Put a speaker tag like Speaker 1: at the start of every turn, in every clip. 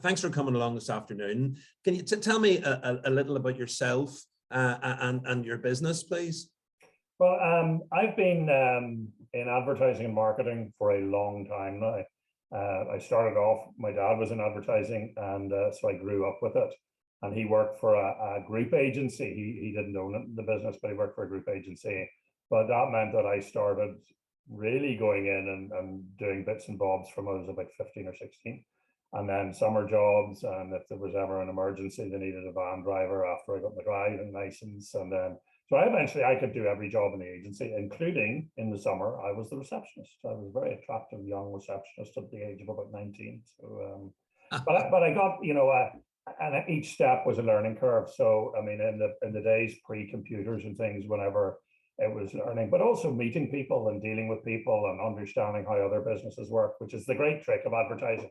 Speaker 1: Thanks for coming along this afternoon. Can you tell me a little about yourself and your business, please?
Speaker 2: Well, I've been in advertising and marketing for a long time now. I started off, my dad was in advertising, and so I grew up with it. And he worked for a group agency. He didn't own the business, but he worked for a group agency. But that meant that I started really going in and doing bits and bobs from I was about 15 or 16. And then summer jobs, and if there was ever an emergency, they needed a van driver after I got my driving license. And then, so I could do every job in the agency, including in the summer, I was the receptionist. I was a very attractive young receptionist at the age of about 19. So, but I got, and each step was a learning curve. So, I mean, in the days pre-computers and things, whenever it was learning, but also meeting people and dealing with people and understanding how other businesses work, which is the great trick of advertising.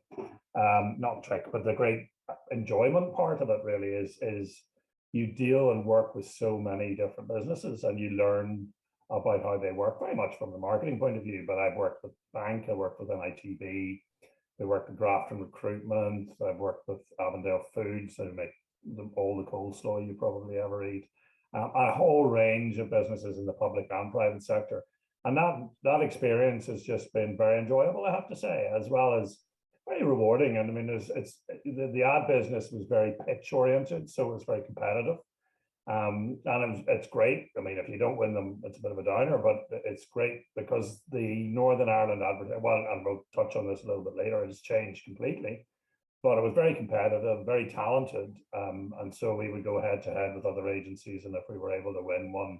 Speaker 2: Not trick, but the great enjoyment part of it really is you deal and work with so many different businesses, and you learn about how they work very much from the marketing point of view. But I've worked with bank, I worked with NITB, I worked with Grafton Recruitment, I've worked with Avondale Foods, they make all the coleslaw you probably ever eat. A whole range of businesses in the public and private sector. And that experience has just been very enjoyable, I have to say, as well as very rewarding. And I mean, the ad business was very pitch oriented, so it was very competitive. And it's great. I mean, if you don't win them, it's a bit of a downer, but it's great because the Northern Ireland advertising, well, and we'll touch on this a little bit later, it's changed completely. But it was very competitive, very talented, and so we would go head to head with other agencies, and if we were able to win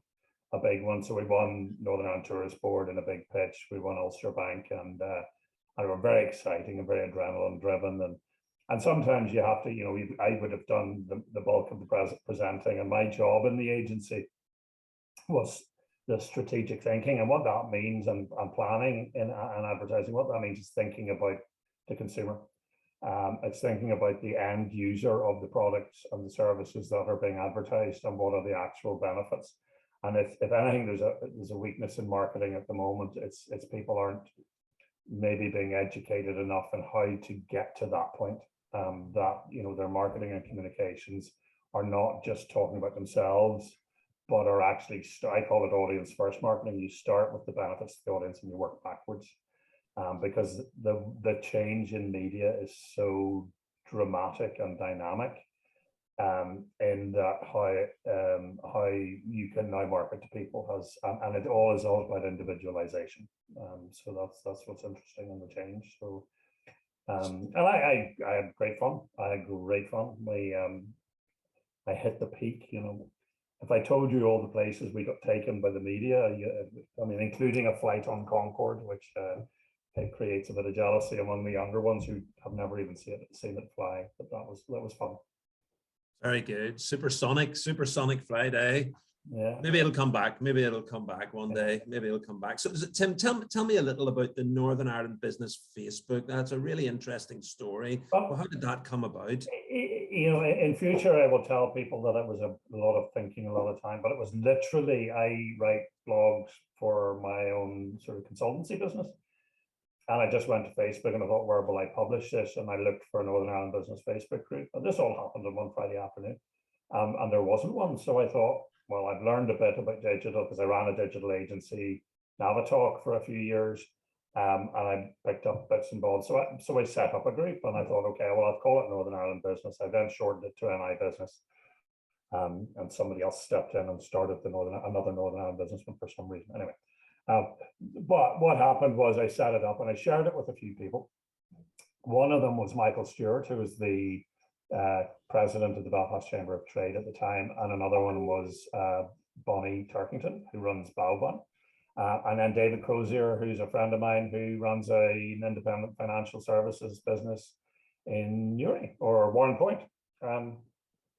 Speaker 2: a big one, so we won Northern Ireland Tourist Board in a big pitch, we won Ulster Bank, and they were very exciting and very adrenaline driven, and sometimes you have to, I would have done the bulk of the presenting, and my job in the agency was the strategic thinking and what that means, and planning in advertising. What that means is thinking about the consumer. It's thinking about the end user of the products and the services that are being advertised and what are the actual benefits. And if anything, there's a weakness in marketing at the moment. It's people aren't maybe being educated enough on how to get to that point. That their marketing and communications are not just talking about themselves, but are actually, I call it audience first marketing. You start with the benefits to the audience and you work backwards. Because the change in media is so dramatic and dynamic, in that how you can now market to people and it all is all about individualization. So that's what's interesting in the change. So and I had great fun. I had great fun. I hit the peak. If I told you all the places we got taken by the media, I mean, including a flight on Concorde, which it creates a bit of jealousy among the younger ones who have never even seen it fly. But that was fun.
Speaker 1: Very good. Supersonic flight, eh?
Speaker 2: Yeah.
Speaker 1: Maybe it'll come back. Maybe it'll come back one day. Maybe it'll come back. So, Tim, tell me a little about the Northern Ireland Business Facebook. That's a really interesting story. Well, how did that come about?
Speaker 2: In future, I will tell people that it was a lot of thinking, a lot of time, but it was literally, I write blogs for my own sort of consultancy business. And I just went to Facebook and I thought, where will I publish this? And I looked for a Northern Ireland Business Facebook group. And this all happened on one Friday afternoon. And there wasn't one. So I thought, well, I've learned a bit about digital because I ran a digital agency, Navitalk, for a few years. And I picked up bits and bobs. So I set up a group and I thought, okay, well, I'll call it Northern Ireland Business. I then shortened it to NI Business. And somebody else stepped in and started another Northern Ireland Business one for some reason. Anyway. But what happened was I set it up and I shared it with a few people. One of them was Michael Stewart, who was the president of the Belfast Chamber of Trade at the time, and another one was Bonnie Turkington, who runs Baobab, and then David Crozier, who's a friend of mine, who runs an independent financial services business in Newry or Warren Point.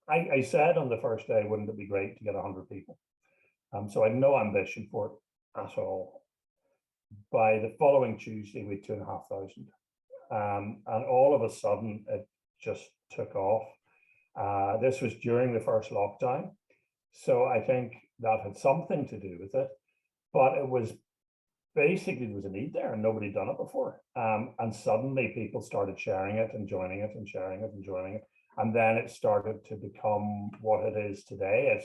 Speaker 2: I said on the first day, wouldn't it be great to get 100 people? So I had no ambition for it at all. By the following Tuesday, we had 2,500. And all of a sudden, it just took off. This was during the first lockdown. So I think that had something to do with it. But it was basically there was a need there and nobody had done it before. And suddenly people started sharing it and joining it and sharing it and joining it. And then it started to become what it is today.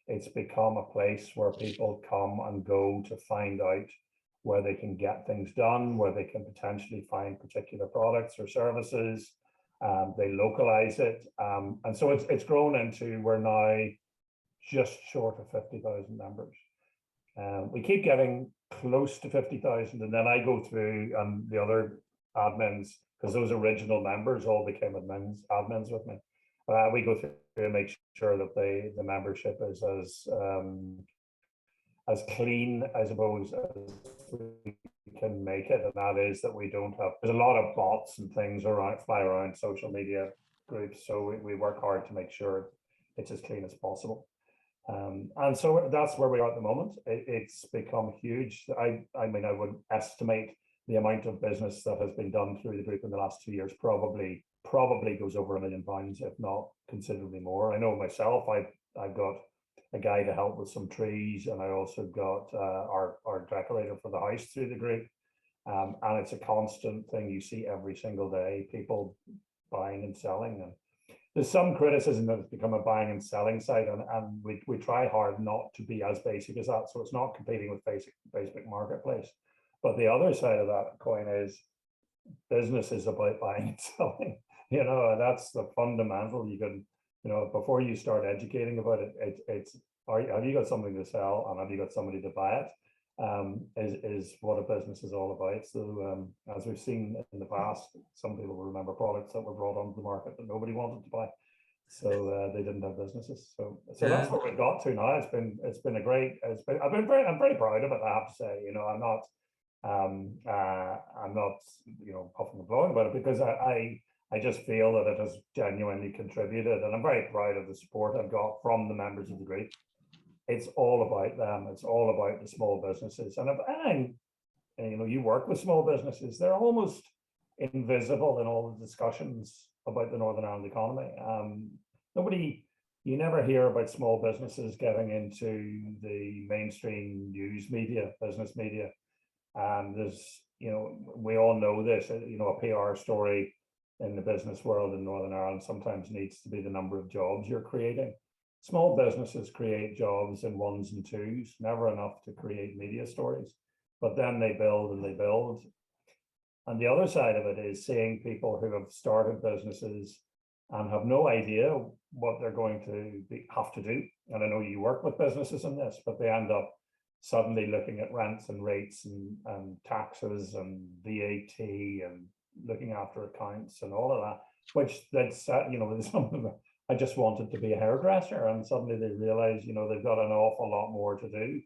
Speaker 2: It's become a place where people come and go to find out where they can get things done, where they can potentially find particular products or services. They localize it. And so it's grown into, we're now just short of 50,000 members. We keep getting close to 50,000, and then I go through the other admins, because those original members all became admins with me. We go through and make sure that the membership is as clean, I suppose, as we can make it, and that is that we don't have, there's a lot of bots and things fly around social media groups, so we work hard to make sure it's as clean as possible. And so that's where we are at the moment. It's become huge. I mean, I would estimate the amount of business that has been done through the group in the last 2 years probably goes over £1 million, if not considerably more. I know myself, I've got a guy to help with some trees, and I also got our decorator for the house through the group. And it's a constant thing you see every single day, people buying and selling. And there's some criticism that it's become a buying and selling site, and we try hard not to be as basic as that. So it's not competing with Facebook Marketplace. But the other side of that coin is business is about buying and selling. You know, that's the fundamental. You can, you know, before you start educating about it, have you got something to sell and have you got somebody to buy it? Is what a business is all about. So as we've seen in the past, some people will remember products that were brought onto the market that nobody wanted to buy, so they didn't have businesses. So that's what we've got to now. It's been a great. I'm very proud of it. I have to say, you know, I'm not you know, puffing and blowing about it, because I just feel that it has genuinely contributed, and I'm very proud of the support I've got from the members of the group. It's all about them. It's all about the small businesses. And you know, you work with small businesses. They're almost invisible in all the discussions about the Northern Ireland economy. You never hear about small businesses getting into the mainstream news media, business media. There's, you know, we all know this, you know, a PR story in the business world in Northern Ireland sometimes needs to be the number of jobs you're creating. Small businesses create jobs in ones and twos, never enough to create media stories, but then they build and they build. And the other side of it is seeing people who have started businesses and have no idea what they're going to have to do. And I know you work with businesses in this, but they end up suddenly looking at rents and rates and taxes and VAT and looking after accounts and all of that, which that's, you know, there's something that I just wanted to be a hairdresser, and suddenly they realize, you know, they've got an awful lot more to do,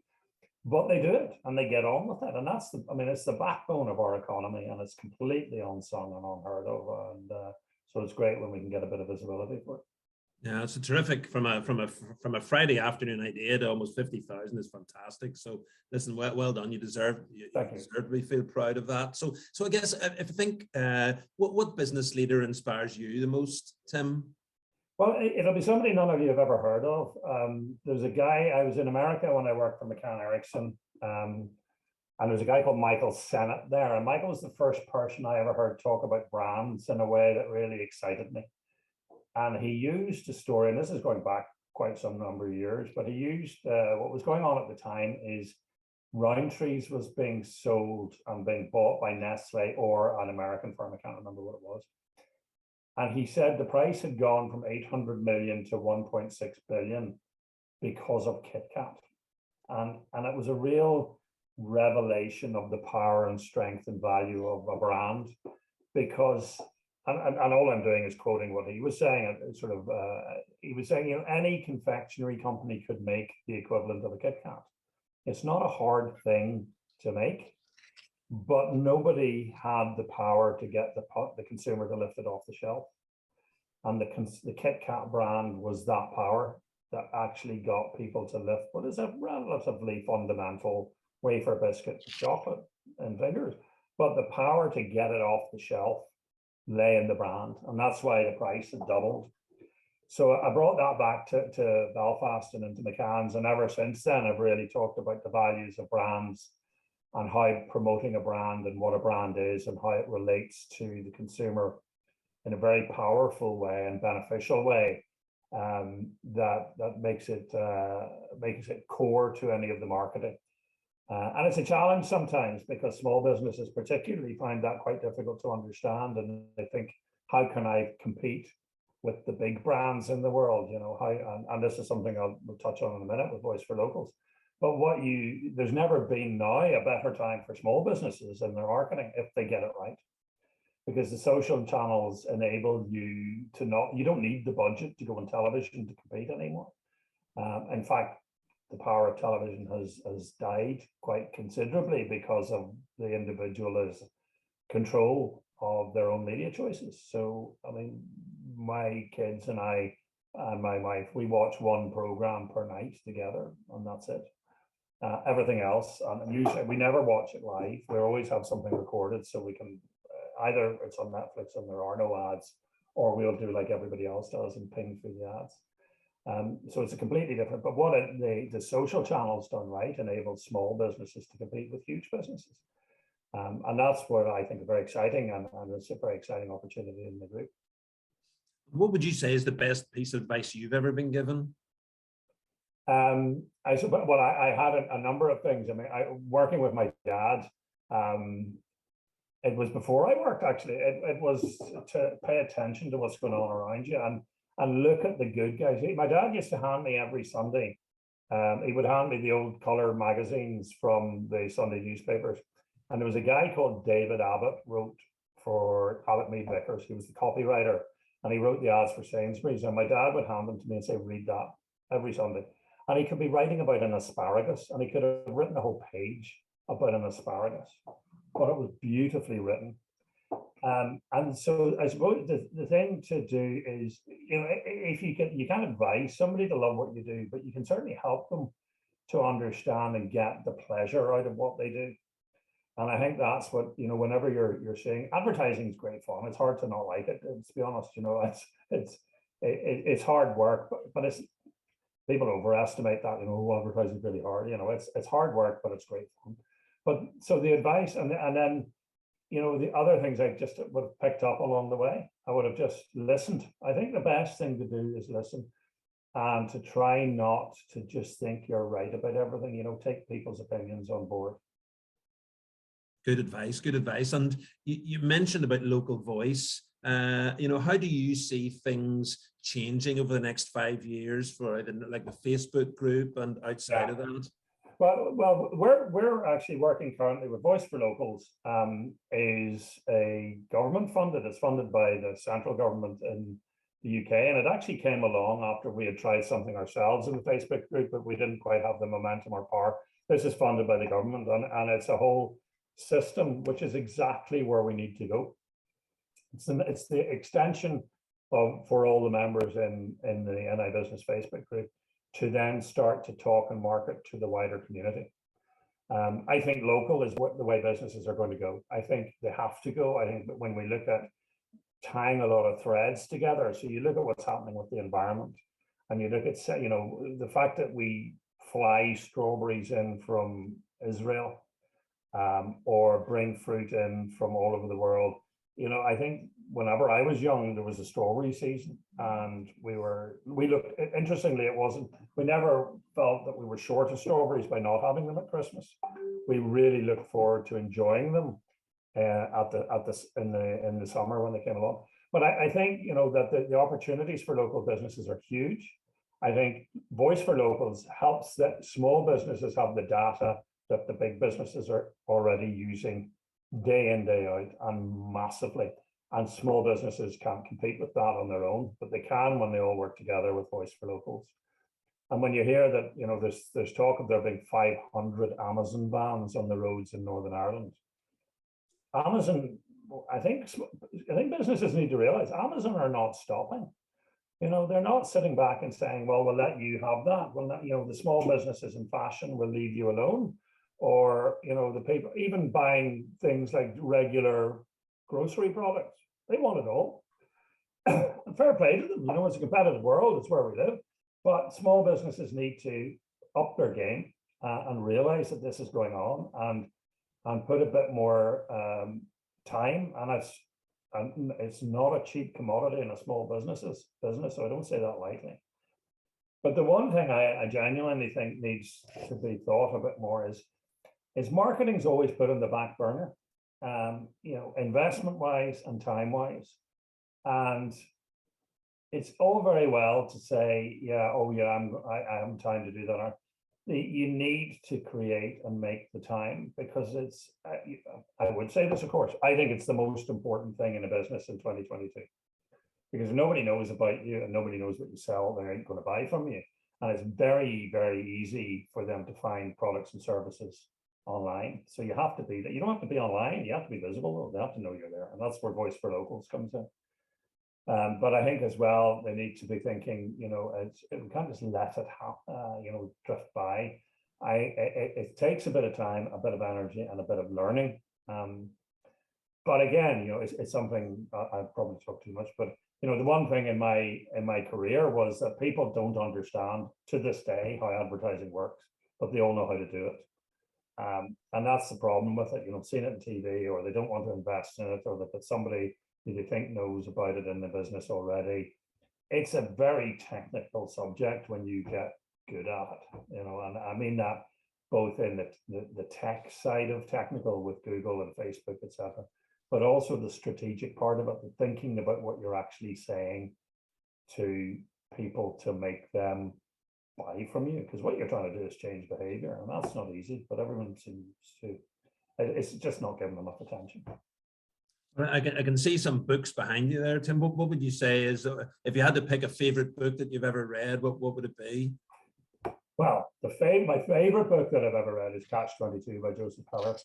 Speaker 2: but they do it and they get on with it. And that's it's the backbone of our economy, and it's completely unsung and unheard of. And so it's great when we can get a bit of visibility for it.
Speaker 1: Yeah, it's a terrific, from a Friday afternoon idea to almost 50,000 is fantastic. So listen, well done. You deserve to feel proud of that. So I guess if I think, what business leader inspires you the most, Tim?
Speaker 2: Well, it'll be somebody none of you have ever heard of. There's a guy, I was in America when I worked for McCann Erickson, and there's a guy called Michael Sennett there. And Michael was the first person I ever heard talk about brands in a way that really excited me. And he used a story, and this is going back quite some number of years, but he used what was going on at the time is Roundtree's was being sold and being bought by Nestle or an American firm. I can't remember what it was. And he said the price had gone from 800 million to 1.6 billion because of Kit Kat. And it was a real revelation of the power and strength and value of a brand, because, and all I'm doing is quoting what he was saying, he was saying, you know, any confectionery company could make the equivalent of a Kit Kat. It's not a hard thing to make, but nobody had the power to get the consumer to lift it off the shelf. And the Kit Kat brand was that power that actually got people to lift what is a relatively fundamental wafer biscuit chocolate and fingers. But the power to get it off the shelf lay in the brand. And that's why the price had doubled. So I brought that back to Belfast and into McCann's. And ever since then, I've really talked about the values of brands and how promoting a brand and what a brand is and how it relates to the consumer in a very powerful way and beneficial way, that makes it core to any of the marketing. And it's a challenge sometimes because small businesses particularly find that quite difficult to understand, and they think, how can I compete with the big brands in the world? You know, how, and this is something we'll touch on in a minute with Voice for Locals. But there's never been now a better time for small businesses in their marketing if they get it right, because the social channels enable you to you don't need the budget to go on television to compete anymore. In fact, the power of television has died quite considerably because of the individual's control of their own media choices. So, I mean, my kids and I and my wife, we watch one program per night together, and that's it. Everything else, and usually we never watch it live. We always have something recorded, so we can either it's on Netflix and there are no ads, or we'll do like everybody else does and ping through the ads. So it's a completely different. But what the social channels done right enables small businesses to compete with huge businesses, and that's what I think is very exciting, and it's a very exciting opportunity in the group.
Speaker 1: What would you say is the best piece of advice you've ever been given?
Speaker 2: I had a number of things. I mean, working with my dad, it was before I worked, actually. It was to pay attention to what's going on around you and look at the good guys. My dad used to hand me every Sunday, he would hand me the old colour magazines from the Sunday newspapers. And there was a guy called David Abbott, wrote for Abbott Mead Vickers. He was the copywriter, and he wrote the ads for Sainsbury's. And my dad would hand them to me and say, read that every Sunday. And he could be writing about an asparagus, and he could have written a whole page about an asparagus, but it was beautifully written. And so I suppose the thing to do is, you know, if you can't advise somebody to love what you do, but you can certainly help them to understand and get the pleasure out of what they do. And I think that's what, you know, whenever you're saying advertising is great fun, it's hard to not like it. To be honest, you know, it's hard work, but it's, people overestimate that, you know, advertising is really hard. You know, it's hard work, but it's great fun. But so the advice, and then, you know, the other things I just would have picked up along the way, I would have just listened. I think the best thing to do is listen, and to try not to just think you're right about everything. You know, take people's opinions on board.
Speaker 1: Good advice, good advice. And you mentioned about local voice. You know, how do you see things changing over the next 5 years for like the Facebook group and outside of that?
Speaker 2: Well, we're actually working currently with Voice for Locals. Is a government funded. It's funded by the central government in the UK, and it actually came along after we had tried something ourselves in the Facebook group, but we didn't quite have the momentum or power. This is funded by the government, and it's a whole system which is exactly where we need to go. It's the extension for all the members in the NI Business Facebook group to then start to talk and market to the wider community. I think local is the way businesses are going to go. I think they have to go. I think that when we look at tying a lot of threads together, so you look at what's happening with the environment, and you look at, you know, the fact that we fly strawberries in from Israel, or bring fruit in from all over the world. You know, I think whenever I was young, there was a strawberry season, and we looked, interestingly, we never felt that we were short of strawberries by not having them at Christmas. We really looked forward to enjoying them in the summer when they came along. But I think, you know, that the opportunities for local businesses are huge. I think Voice for Locals helps that small businesses have the data that the big businesses are already using day in, day out, and massively. And small businesses can't compete with that on their own, but they can when they all work together with Voice for Locals. And when you hear that, you know, there's talk of there being 500 Amazon vans on the roads in Northern Ireland. Amazon, I think businesses need to realize Amazon are not stopping. You know, they're not sitting back and saying, well, we'll let you have that. Well, you know, the small businesses in fashion will leave you alone. Or, you know, the people even buying things like regular grocery products, they want it all. And fair play to them. You know, it's a competitive world, it's where we live. But small businesses need to up their game and realize that this is going on. And and put a bit more time, and it's not a cheap commodity in a small business, so I don't say that lightly. But the one thing I genuinely think needs to be thought a bit more is marketing's always put on the back burner, investment wise and time wise. And it's all very well to say, yeah, oh yeah, I have time to do that. You need to create and make the time, because it's, I would say this, of course, I think it's the most important thing in a business in 2022, because nobody knows about you and nobody knows what you sell. They ain't going to buy from you. And it's very, very easy for them to find products and services online. So you have to be there. You don't have to be online. You have to be visible. They have to know you're there. And that's where Voice for Locals comes in. But I think as well, they need to be thinking, we can't just let it drift by. It takes a bit of time, a bit of energy, and a bit of learning. But again, it's something I've probably talked too much. But the one thing in my career was that people don't understand to this day how advertising works, but they all know how to do it. And that's the problem with it. Seeing it on TV, or they don't want to invest in it, or that somebody who they think knows about it in the business already. It's a very technical subject when you get good at it, and I mean that both in the tech side of technical with Google and Facebook, etc., but also the strategic part of it, the thinking about what you're actually saying to people to make them buy from you, because what you're trying to do is change behavior, and that's not easy, but everyone seems to, it's just not given enough attention.
Speaker 1: I can see some books behind you there, Tim. What would you say is, if you had to pick a favorite book that you've ever read, what would it be?
Speaker 2: Well, my favorite book that I've ever read is Catch-22 by Joseph Heller.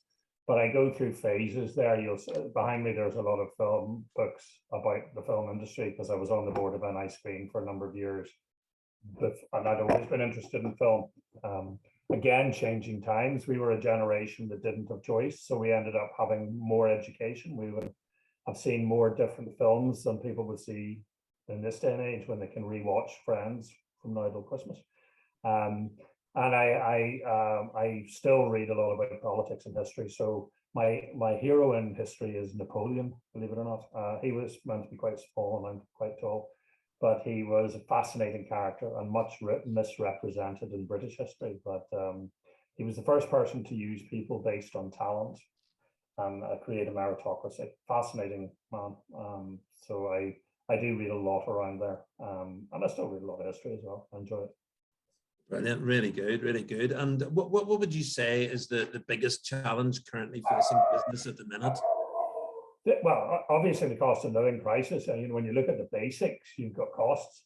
Speaker 2: But I go through phases there. You'll see behind me, there's a lot of film books about the film industry, because I was on the board of NI Screen for a number of years. And I'd always been interested in film. Again, changing times. We were a generation that didn't have choice, so we ended up having more education. We would have seen more different films than people would see in this day and age, when they can rewatch Friends from now till Christmas. And I still read a lot about politics and history. So my hero in history is Napoleon, believe it or not. He was meant to be quite small and I'm quite tall, but he was a fascinating character and much misrepresented in British history. But he was the first person to use people based on talent and create a meritocracy. Fascinating man. So I do read a lot around there, and I still read a lot of history as well. I enjoy it.
Speaker 1: Brilliant, really good, really good. And what would you say is the biggest challenge currently facing business at the minute?
Speaker 2: Well, obviously the cost of living crisis. When you look at the basics, you've got costs.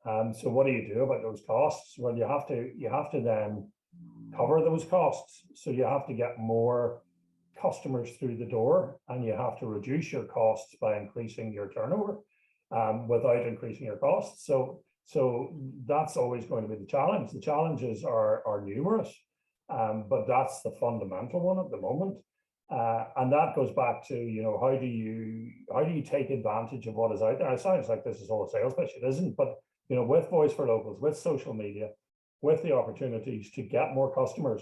Speaker 2: So what do you do about those costs? Well, you have to then cover those costs. So you have to get more customers through the door, and you have to reduce your costs by increasing your turnover without increasing your costs. So that's always going to be the challenge. The challenges are numerous, but that's the fundamental one at the moment. And that goes back to, how do you take advantage of what is out there? It sounds like this is all a sales pitch. It isn't, but with Voice for Locals, with social media, with the opportunities to get more customers,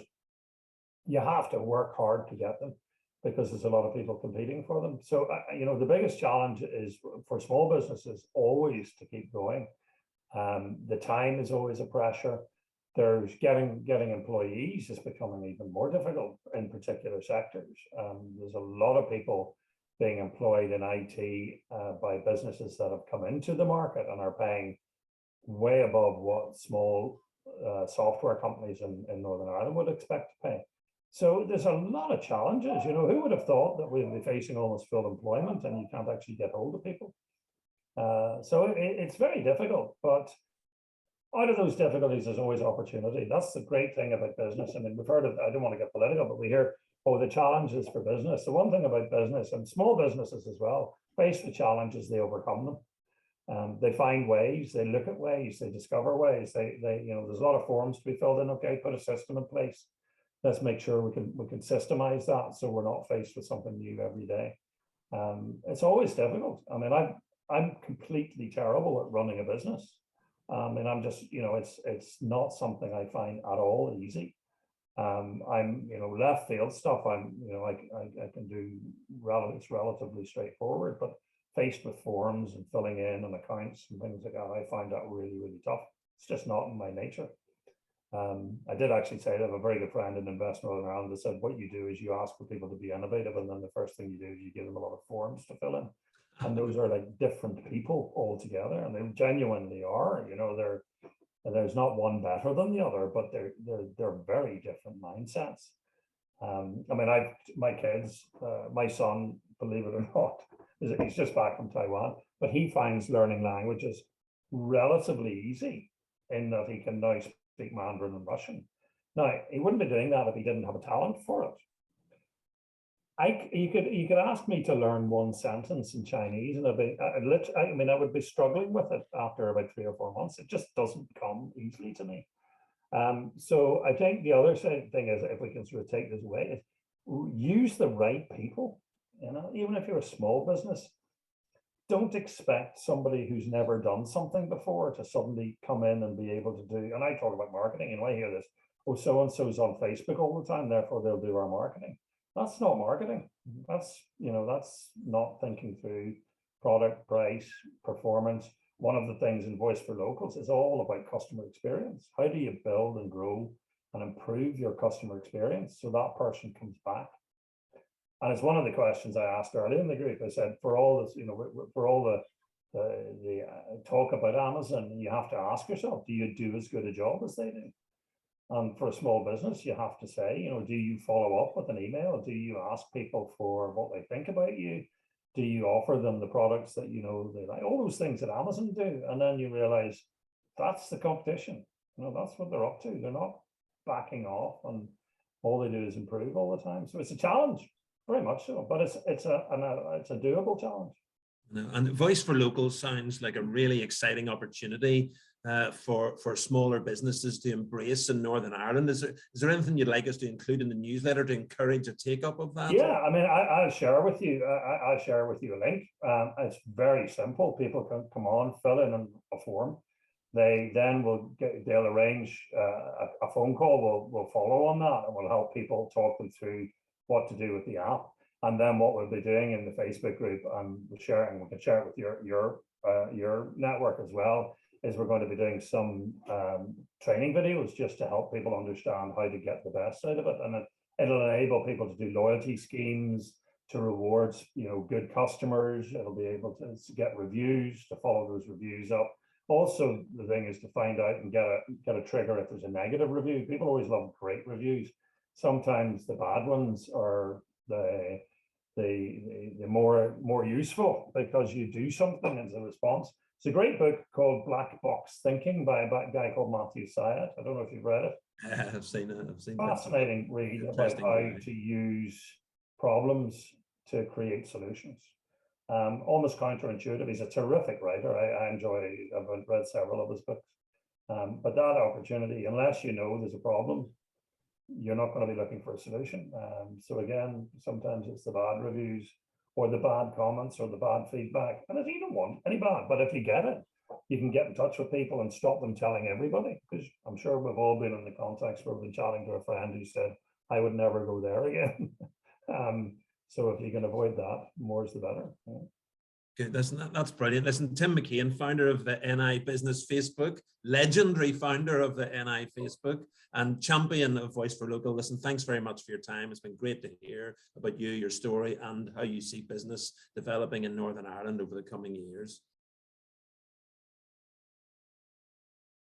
Speaker 2: you have to work hard to get them, because there's a lot of people competing for them. So the biggest challenge is for small businesses always to keep going. The time is always a pressure. There's getting employees is becoming even more difficult in particular sectors. There's a lot of people being employed in IT by businesses that have come into the market and are paying way above what small software companies in Northern Ireland would expect to pay. So there's a lot of challenges. Who would have thought that we'd be facing almost full employment and you can't actually get hold of people? So it's very difficult, but out of those difficulties, there's always opportunity. That's the great thing about business. I mean, we've heard of, I don't want to get political, but we hear, oh, the challenges for business. The one thing about business, and small businesses as well, face the challenges, they overcome them. They find ways, they look at ways, they discover ways. There's a lot of forms to be filled in. Okay, put a system in place. Let's make sure we can systemize that, so we're not faced with something new every day. It's always difficult. I mean, I'm completely terrible at running a business. And I'm just, it's not something I find at all easy. I'm, left field stuff. I can do it's relatively straightforward, but faced with forms and filling in and accounts and things like that, I find that really, really tough. It's just not in my nature. I did actually say to have a very good friend in Invest Northern Ireland that said, what you do is you ask for people to be innovative, and then the first thing you do is you give them a lot of forms to fill in. And those are like different people altogether, and they genuinely are. There's not one better than the other, but they're very different mindsets. My kids, my son, believe it or not, he's just back from Taiwan, but he finds learning languages relatively easy in that he can now speak Mandarin and Russian. Now, he wouldn't be doing that if he didn't have a talent for it. You could ask me to learn one sentence in Chinese, and I would be struggling with it after about 3 or 4 months. It just doesn't come easily to me. So I think the other thing is, if we can sort of take this away, is use the right people. Even if you're a small business, don't expect somebody who's never done something before to suddenly come in and be able to do. And I talk about marketing, and I hear this: oh, so and so's on Facebook all the time, therefore they'll do our marketing. That's not marketing. That's not thinking through product, price, performance. One of the things in Voice for Locals is all about customer experience. How do you build and grow and improve your customer experience so that person comes back? And it's one of the questions I asked earlier in the group. I said, for all this, for all the talk about Amazon, you have to ask yourself, do you do as good a job as they do? And for a small business, you have to say, do you follow up with an email? Do you ask people for what they think about you? Do you offer them the products that they like? All those things that Amazon do. And then you realize that's the competition. That's what they're up to. They're not backing off, and all they do is improve all the time. So it's a challenge, very much so, but it's a doable challenge.
Speaker 1: And Voice for Locals sounds like a really exciting opportunity for smaller businesses to embrace in Northern Ireland. Is there anything you'd like us to include in the newsletter to encourage a take up of that?
Speaker 2: Yeah, I'll share with you. I'll share with you a link. It's very simple. People can come on, fill in a form. They then they'll arrange a phone call. We'll follow on that, and we'll help people, talk them through what to do with the app. And then what we'll be doing in the Facebook group, and we can share it with your network as well, is we're going to be doing some training videos just to help people understand how to get the best out of it. And it'll enable people to do loyalty schemes, to reward good customers. It'll be able to get reviews, to follow those reviews up. Also, the thing is to find out and get a trigger if there's a negative review. People always love great reviews. Sometimes the bad ones are the more useful, because you do something as a response. It's a great book called Black Box Thinking by a guy called Matthew Syed. I don't know if you've read it.
Speaker 1: I've seen it.
Speaker 2: Fascinating read about how to use problems to create solutions. Almost counterintuitive. He's a terrific writer. I've read several of his books. But that opportunity, unless there's a problem, you're not going to be looking for a solution. So again, sometimes it's the bad reviews or the bad comments or the bad feedback. And if you don't want any bad, but if you get it, you can get in touch with people and stop them telling everybody, because I'm sure we've all been in the context where we've been chatting to a friend who said, I would never go there again. So if you can avoid that, more is the better. Yeah.
Speaker 1: Good. That's brilliant. Listen, Tim McKane, founder of the NI Business Facebook, legendary founder of the NI Facebook, and champion of Voice for Local. Listen, thanks very much for your time. It's been great to hear about you, your story, and how you see business developing in Northern Ireland over the coming years.